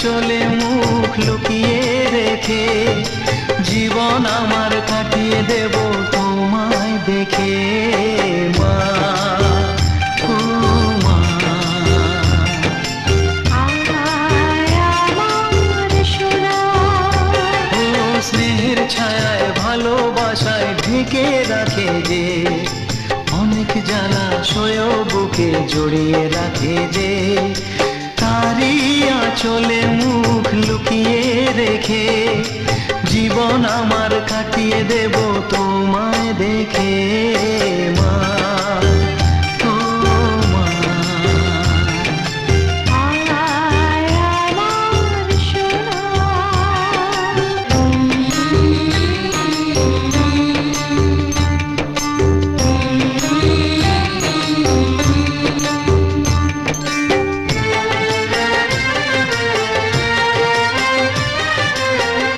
আঁচলে মুখ লুকিয়ে রেখে জীবন আমার কাটিয়ে দেব তোমায় দেখে মা, ও মা। ও স্নেহের ছায়ায় ভালোবাসায় ঢেকে রাখে যে অনেক জ্বালা সয়েও বুকে জড়িয়ে রাখে যে তারই আঁচলে মুখ লুকিয়ে রেখে জীবন আমার কাটিয়ে দেব তোমায় দেখে মা।